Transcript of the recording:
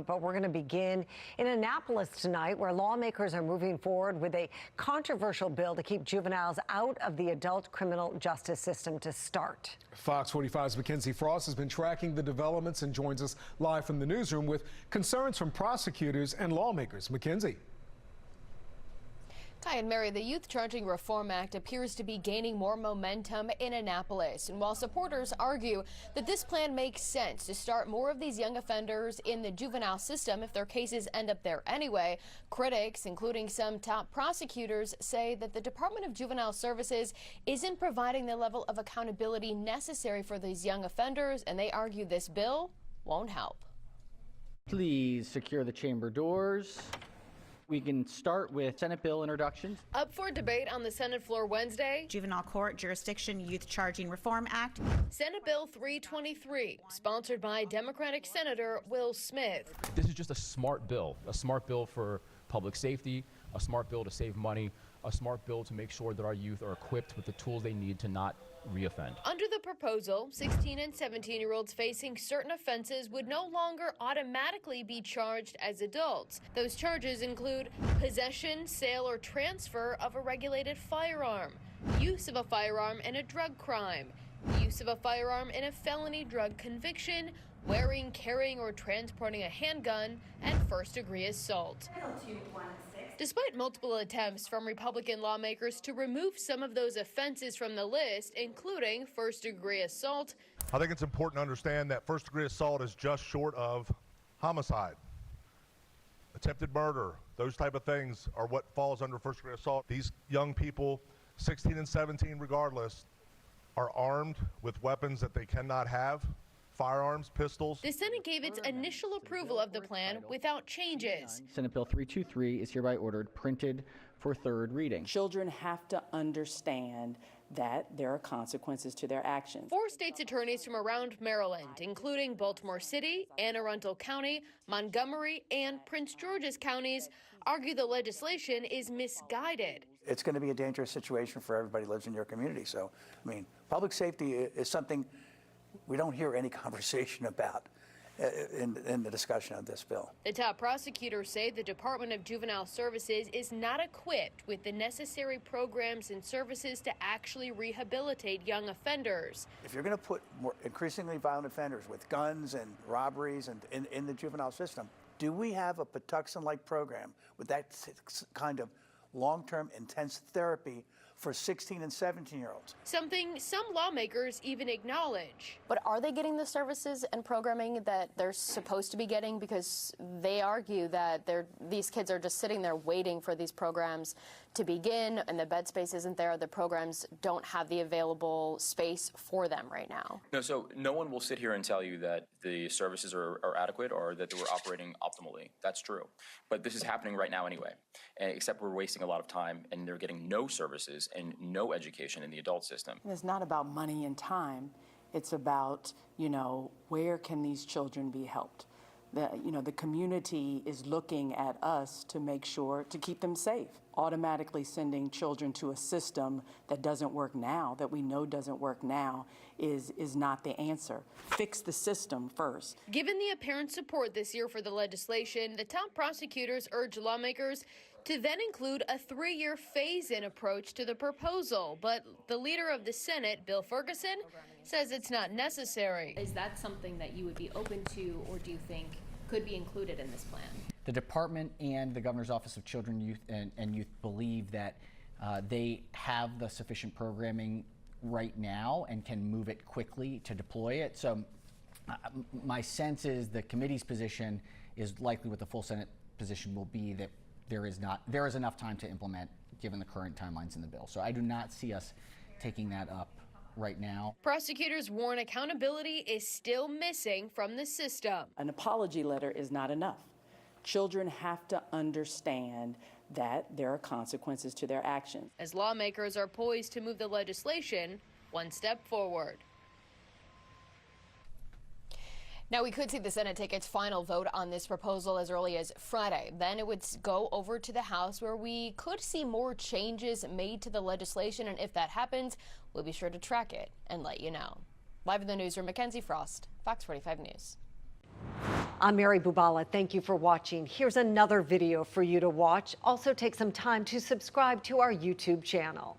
But we're going to begin in Annapolis tonight, where lawmakers are moving forward with a controversial bill to keep juveniles out of the adult criminal justice system to start. Fox 45's Mackenzie Frost has been tracking the developments and joins us live from the newsroom with concerns from prosecutors and lawmakers. Mackenzie. Hi, and Mary, the Youth Charging Reform Act appears to be gaining more momentum in Annapolis. And while supporters argue that this plan makes sense to start more of these young offenders in the juvenile system if their cases end up there anyway, critics, including some top prosecutors, say that the Department of Juvenile Services isn't providing the level of accountability necessary for these young offenders, and they argue this bill won't help. Please secure the chamber doors. We can start with Senate bill introductions. Up for debate on the Senate floor Wednesday, Juvenile Court Jurisdiction Youth Charging Reform Act. Senate Bill 323, sponsored by Democratic Senator Will Smith. This is just a smart bill for public safety, a smart bill to save money, a smart bill to make sure that our youth are equipped with the tools they need to not reoffend. Under the proposal, 16 and 17-year-olds facing certain offenses would no longer automatically be charged as adults. Those charges include possession, sale, or transfer of a regulated firearm, use of a firearm in a drug crime, use of a firearm in a felony drug conviction, wearing, carrying, or transporting a handgun, and first-degree assault. Despite multiple attempts from Republican lawmakers to remove some of those offenses from the list, including first-degree assault, I think it's important to understand that first-degree assault is just short of homicide. Attempted murder, those type of things are what falls under first-degree assault. These young people, 16 and 17 regardless, are armed with weapons that they cannot have. Firearms, pistols. The Senate gave its initial approval of the plan without changes. Senate Bill 323 is hereby ordered printed for third reading. Children have to understand that there are consequences to their actions. 4 states' attorneys from around Maryland, including Baltimore City, Anne Arundel County, Montgomery, and Prince George's counties, argue the legislation is misguided. It's going to be a dangerous situation for everybody who lives in your community. So, I mean, public safety is something we don't hear any conversation about in the discussion of this bill. The top prosecutors say the Department of Juvenile Services is not equipped with the necessary programs and services to actually rehabilitate young offenders. If you're going to put more increasingly violent offenders with guns and robberies and in the juvenile system, do we have a Patuxent-like program with that kind of long-term intense therapy for 16 and 17-year-olds? Something some lawmakers even acknowledge. But are they getting the services and programming that they're supposed to be getting? Because they argue that these kids are just sitting there waiting for these programs to begin, and the bed space isn't there. The programs don't have the available space for them right now. No, so no one will sit here and tell you that the services are adequate or that we're operating optimally. That's true. But this is happening right now anyway, except we're wasting a lot of time, and they're getting no services and no education in the adult system. It's not about money and time. It's about, where can these children be helped? The community is looking at us to make sure to keep them safe. Automatically sending children to a system that doesn't work now, that we know doesn't work now, is not the answer. Fix the system first. Given the apparent support this year for the legislation, the top prosecutors urge lawmakers to then include a 3-year phase-in approach to the proposal. But the leader of the Senate, Bill Ferguson, says it's not necessary. Is that something that you would be open to, or do you think could be included in this plan? The department and the Governor's Office of Children, Youth, and Youth believe that they have the sufficient programming right now and can move it quickly to deploy it. So my sense is the committee's position is likely what the full Senate position will be, that there is enough time to implement given the current timelines in the bill. So I do not see us taking that up right now. Prosecutors warn accountability is still missing from the system. An apology letter is not enough. Children have to understand that there are consequences to their actions. As lawmakers are poised to move the legislation one step forward. Now, we could see the Senate take its final vote on this proposal as early as Friday. Then it would go over to the House, where we could see more changes made to the legislation. And if that happens, we'll be sure to track it and let you know. Live in the newsroom, Mackenzie Frost, Fox 45 News. I'm Mary Bubala. Thank you for watching. Here's another video for you to watch. Also take some time to subscribe to our YouTube channel.